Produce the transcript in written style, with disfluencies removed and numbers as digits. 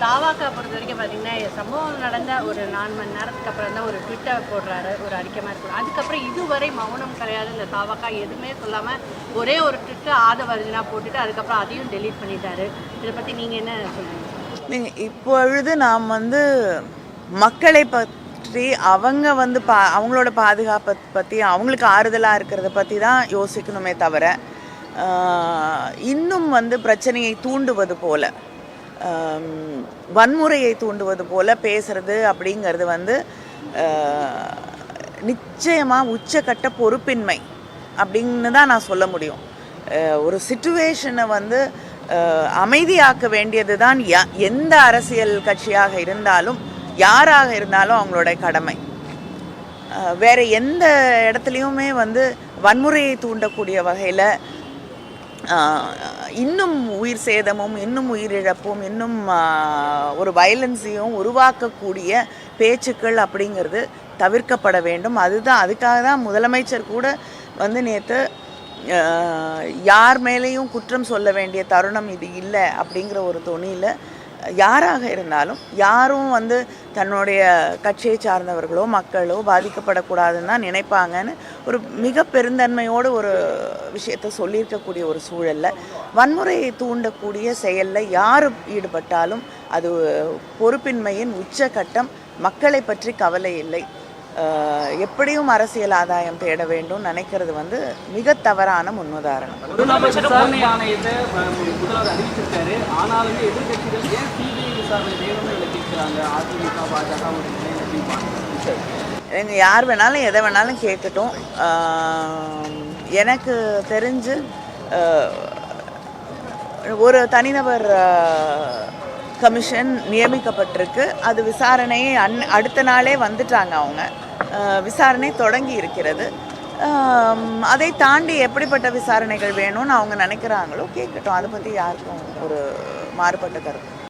தாவாக்கா பொறுத்த வரைக்கும் பார்த்தீங்கன்னா, சம்பவம் நடந்த ஒரு 4 மணி நேரத்துக்கு அப்புறம் தான் ஒரு ட்விட்டர் போடுறாரு, ஒரு அறிக்கை மாதிரி போடுறாரு. அதுக்கப்புறம் இதுவரை மௌனம் கிடையாது. இந்த தாவாக்கா எதுவுமே சொல்லாமல் ஒரே ஒரு ட்விட்டர் ஆதவர்ஜனா போட்டுட்டு அதுக்கப்புறம் அதையும் டெலீட் பண்ணிட்டாரு. இதை பற்றி நீங்கள் என்ன சொல்லுங்கள்? இப்பொழுது நாம் மக்களை பற்றி அவங்க அவங்களோட பாதுகாப்பை பற்றி அவங்களுக்கு ஆறுதலாக இருக்கிறத பற்றி தான் யோசிக்கணுமே தவிர இன்னும் பிரச்சனையை தூண்டுவது போல வன்முறையை தூண்டுவது போல பேசுறது அப்படிங்கிறது நிச்சயமாக உச்சக்கட்ட பொறுப்பின்மை அப்படின்னு தான் நான் சொல்ல முடியும். ஒரு சிச்சுவேஷனை அமைதியாக்க வேண்டியது தான் எந்த அரசியல் கட்சியாக இருந்தாலும் யாராக இருந்தாலும் அவங்களோட கடமை. வேறு எந்த இடத்துலையுமே வன்முறையை தூண்டக்கூடிய வகையில் இன்னும் உயிர் சேதமும் இன்னும் உயிரிழப்பும் இன்னும் ஒரு வயலன்ஸையும் உருவாக்கக்கூடிய பேச்சுக்கள் அப்படிங்கிறது தவிர்க்கப்பட வேண்டும். அதுக்காக தான் முதலமைச்சர் கூட நேற்று யார் மேலேயும் குற்றம் சொல்ல வேண்டிய தருணம் இது இல்லை அப்படிங்கிற ஒரு தொனியில் யாராக இருந்தாலும் யாரும் தன்னுடைய கட்சியை சார்ந்தவர்களோ மக்களோ பாதிக்கப்படக்கூடாதுன்னு தான் நினைப்பாங்கன்னு ஒரு மிக பெருந்தன்மையோடு ஒரு விஷயத்தை சொல்லியிருக்கக்கூடிய ஒரு சூழலில் வன்முறையை தூண்டக்கூடிய செயலில் யார் ஈடுபட்டாலும் அது பொறுப்பின்மையின் உச்சகட்டம். மக்களை பற்றி கவலை இல்லை, எப்படியும் அரசியல் ஆதாயம் தேட வேண்டும் நினைக்கிறது மிக தவறான முன்னுதாரணம். விசாரணை ஆணையத்தை முதல்வர் அறிவிச்சிருக்காரு. ஆனாலுமே எதிர்கட்சிகள் ஏன் சிபிஐ விசாரணை வேணும்னு கேட்கிறாங்க. அதிமுக பாஜக எங்கள் யார் வேணாலும் எதை வேணாலும் கேட்கட்டும். எனக்கு தெரிஞ்சு ஒரு தனிநபர் கமிஷன் நியமிக்கப்பட்டிருக்கு. அது விசாரணையை அடுத்த நாளே வந்துட்டாங்க. அவங்க விசாரணை தொடங்கி இருக்கிறது. அதை தாண்டி எப்படிப்பட்ட விசாரணைகள் வேணும்னு அவங்க நினைக்கிறாங்களோ கேட்கட்டும். அதை பற்றி யாருக்கும் ஒரு மாறுபட்ட கருத்து